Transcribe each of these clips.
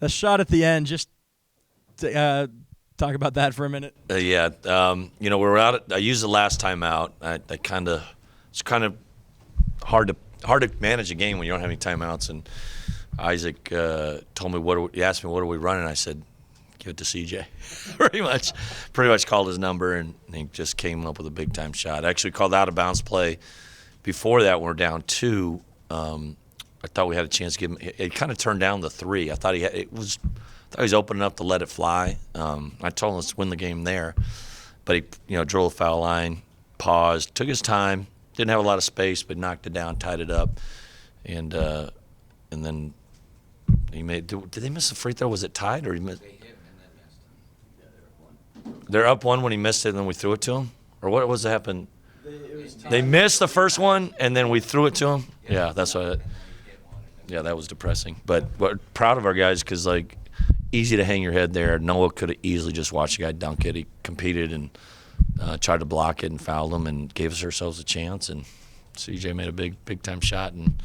The shot at the end, just talk about that for a minute. Yeah, we're out. I used the last time out. It's kind of hard to manage a game when you don't have any timeouts. And Isaac told me, he asked me, what are we running? I said, give it to CJ. pretty much called his number, and he just came up with a big time shot. Actually called out of bounds play. Before that, when we're down 2. I thought we had a chance to give him. It kind of turned down the 3. I thought he was open enough to let it fly. I told him let's win the game there, but he drove the foul line, paused, took his time, didn't have a lot of space, but knocked it down, tied it up, and then he made. Did they miss a free throw? Was it tied or he missed? They hit him and then missed him. Yeah, they were up 1. They're up 1 when he missed it, and then we threw it to him, or what was happened? They missed the first one, and then we threw it to him. Yeah, that's what. Yeah, that was depressing. But we're proud of our guys because, easy to hang your head there. Noah could have easily just watched the guy dunk it. He competed and tried to block it and fouled him and gave us ourselves a chance. And CJ made a big-time shot. And,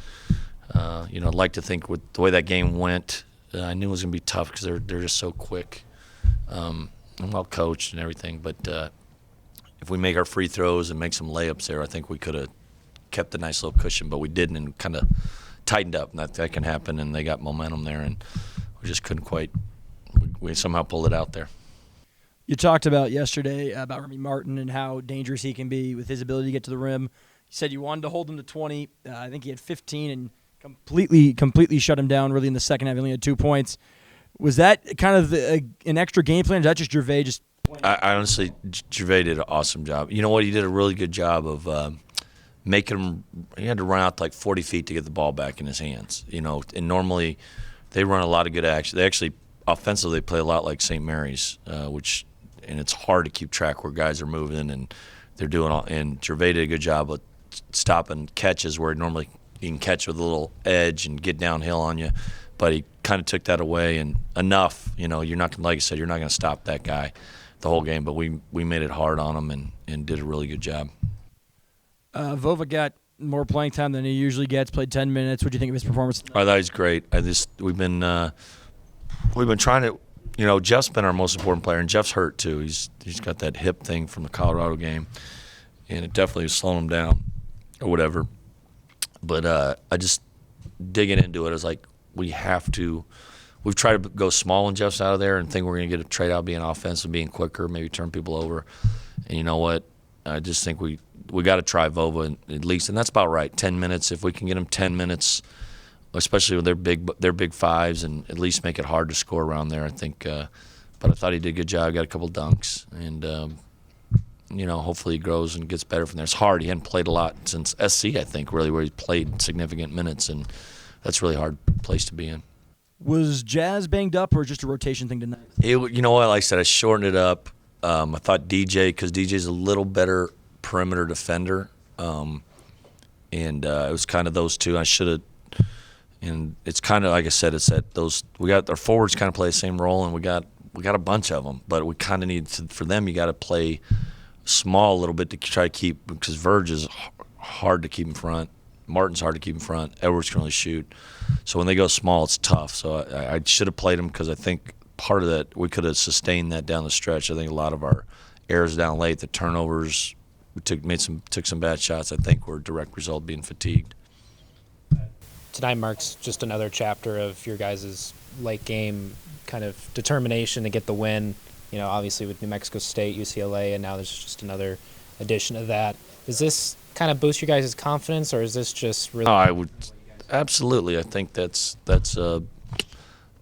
I'd like to think with the way that game went, I knew it was going to be tough because they're just so quick and well-coached and everything. But if we make our free throws and make some layups there, I think we could have kept a nice little cushion. But we didn't and kind of – tightened up, and that can happen, and they got momentum there, and we just couldn't quite – we somehow pulled it out there. You talked about yesterday about Remy Martin and how dangerous he can be with his ability to get to the rim. You said you wanted to hold him to 20. I think he had 15 and completely shut him down really in the second half. He only had 2 points. Was that kind of an extra game plan? Is that just Gervais just – I honestly – Gervais did an awesome job. You know what? He did a really good job of making him – he had to run out 40 feet to get the ball back in his hands. And normally they run a lot of good action. They actually – offensively they play a lot like St. Mary's, and it's hard to keep track where guys are moving and they're doing all – and Gervais did a good job of stopping catches where normally you can catch with a little edge and get downhill on you. But he kind of took that away and enough. You're not – like I said, you're not going to stop that guy the whole game. But we made it hard on him and did a really good job. Vova got more playing time than he usually gets. Played 10 minutes. What do you think of his performance? I thought he's great. We've been trying to. Jeff's been our most important player, and Jeff's hurt too. He's got that hip thing from the Colorado game, and it definitely has slowed him down, or whatever. But I just digging into it. I was like, we have to. We've tried to go small when Jeff's out of there, and think we're going to get a trade out, being offensive, being quicker, maybe turn people over. And you know what? I just think we got to try Vova at least, and that's about right. 10 minutes. If we can get them 10 minutes, especially with their big fives, and at least make it hard to score around there, I think. But I thought he did a good job. Got a couple dunks, and hopefully he grows and gets better from there. It's hard. He hadn't played a lot since SC, I think, really, where he played significant minutes, and that's a really hard place to be in. Was Jazz banged up or just a rotation thing tonight? You know what? Like I said, I shortened it up. I thought DJ, because DJ's a little better perimeter defender, and it was kind of those two. I should have, and it's kind of like I said, it's that those we got our forwards kind of play the same role, and we got a bunch of them, but we kind of need to, for them. You got to play small a little bit to try to keep, because Verge is hard to keep in front. Martin's hard to keep in front. Edwards can only shoot, so when they go small, it's tough. So I should have played them, because I think part of that we could have sustained that down the stretch. I think a lot of our errors down late, the turnovers, we took some bad shots, I think were a direct result of being fatigued. Tonight marks just another chapter of your guys' late game kind of determination to get the win. Obviously with New Mexico State, UCLA, and now there's just another addition of that. Does this kind of boost your guys' confidence, or is this just really? I would absolutely. I think that's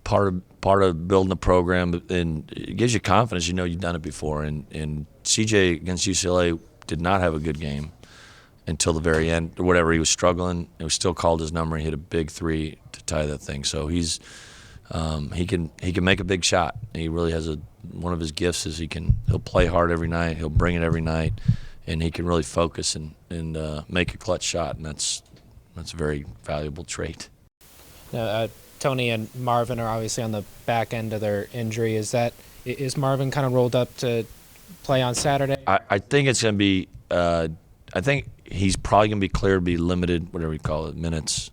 part of building the program, and it gives you confidence. You've done it before, and CJ against UCLA did not have a good game until the very end, or whatever. He was struggling. He still called his number and hit a big three to tie that thing. So he can make a big shot. He really has one of his gifts is he'll play hard every night. He'll bring it every night, and he can really focus and make a clutch shot, and that's a very valuable trait. Tony and Marvin are obviously on the back end of their injury. Is Marvin kind of rolled up to play on Saturday? I think it's going to be. I think he's probably going to be cleared to be limited, whatever you call it, minutes,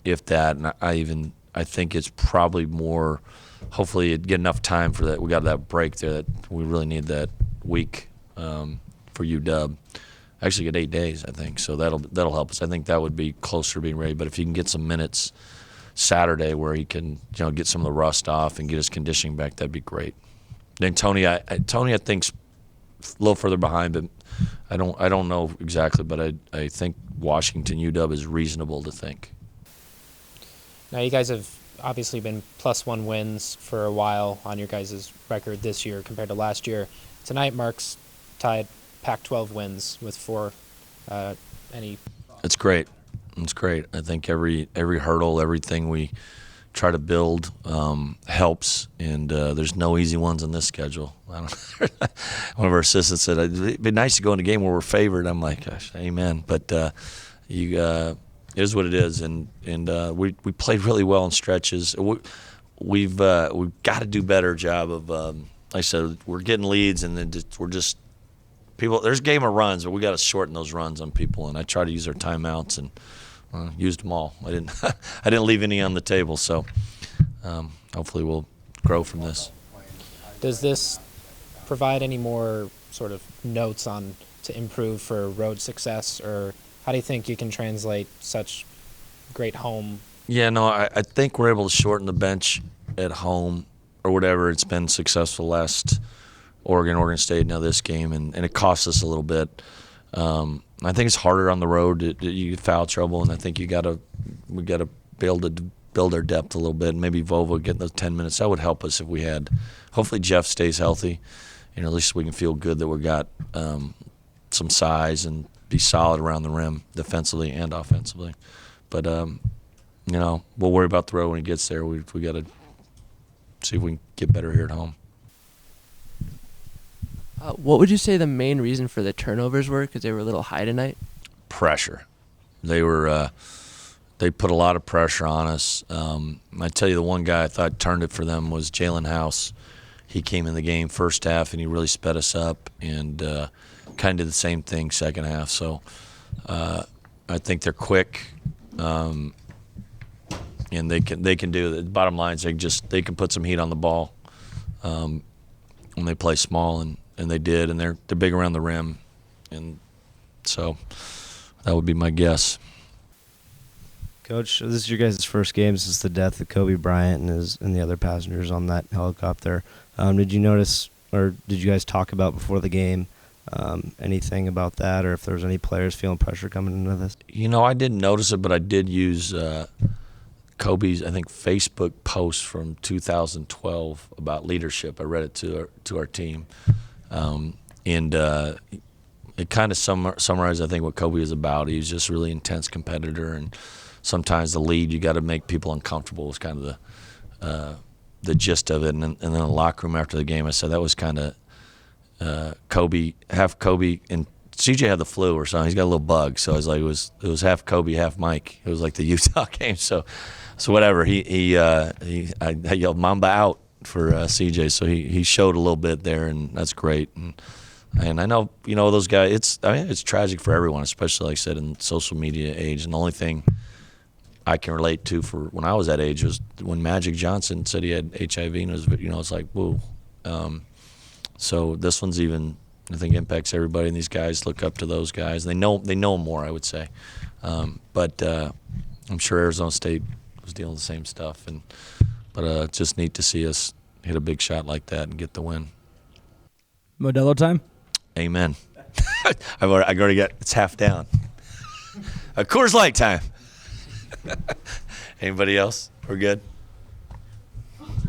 if that. And I think it's probably more. Hopefully, it'd get enough time for that. We got that break there that we really need that week for UW. Actually, get 8 days, I think. So that'll help us. I think that would be closer to being ready. But if you can get some minutes Saturday where he can, get some of the rust off and get his conditioning back, that'd be great. Then Tony, I think's a little further behind, but I don't know exactly. But I think Washington UW is reasonable to think. Now you guys have obviously been +1 wins for a while on your guys' record this year compared to last year. Tonight Marks tied Pac-12 wins with 4. It's great. It's great. I think every hurdle, everything we try to build helps, and there's no easy ones on this schedule. One of our assistants said, it'd be nice to go in a game where we're favored. I'm like, gosh, amen. But it is what it is, and we played really well in stretches. We've got to do a better job of, like I said, we're getting leads, and then we're just people. There's a game of runs, but we got to shorten those runs on people. And I try to use our timeouts and used them all. I didn't leave any on the table. So hopefully we'll grow from this. Does this provide any more sort of notes on to improve for road success, or how do you think you can translate such great home? Yeah, no, I think we're able to shorten the bench at home or whatever. It's been successful last Oregon State, now this game, and it costs us a little bit. I think it's harder on the road. You get foul trouble, and I think we got to be able to build our depth a little bit. Maybe Vova getting those 10 minutes, that would help us if we had. Hopefully Jeff stays healthy, at least we can feel good that we got some size and be solid around the rim defensively and offensively. But we'll worry about the road when he gets there. We got to see if we can get better here at home. What would you say the main reason for the turnovers were? Because they were a little high tonight. Pressure. They were. They put a lot of pressure on us. I tell you, the one guy I thought turned it for them was Jalen House. He came in the game first half and he really sped us up, and kind of did the same thing second half. So I think they're quick, and they can do it. The bottom line is they can put some heat on the ball when they play small, and they did, and they're big around the rim, and so that would be my guess. Coach, this is your guys' first game since the death of Kobe Bryant and the other passengers on that helicopter. Did you notice, or did you guys talk about before the game anything about that, or if there was any players feeling pressure coming into this? I didn't notice it, but I did use Kobe's, I think, Facebook post from 2012 about leadership. I read it to our team, and it kind of summarized, I think, what Kobe was about. He was just a really intense competitor, and sometimes the lead, you got to make people uncomfortable was kind of the gist of it. And then in the locker room after the game, I said that was kind of Kobe, half Kobe, and CJ had the flu or something. He's got a little bug, so I was like, it was half Kobe, half Mike. It was like the Utah game. So whatever. I yelled Mamba out for CJ, so he showed a little bit there, and that's great. And I know those guys. It's tragic for everyone, especially, like I said, in social media age. And the only thing I can relate to for when I was that age was when Magic Johnson said he had HIV, and it's like, whoa. So this one's even, I think, impacts everybody, and these guys look up to those guys. They know more, I would say. But I'm sure Arizona State was dealing with the same stuff, but it's just neat to see us hit a big shot like that and get the win. Modelo time? Amen. I already got, it's half down. A Coors Light time. Anybody else? We're good?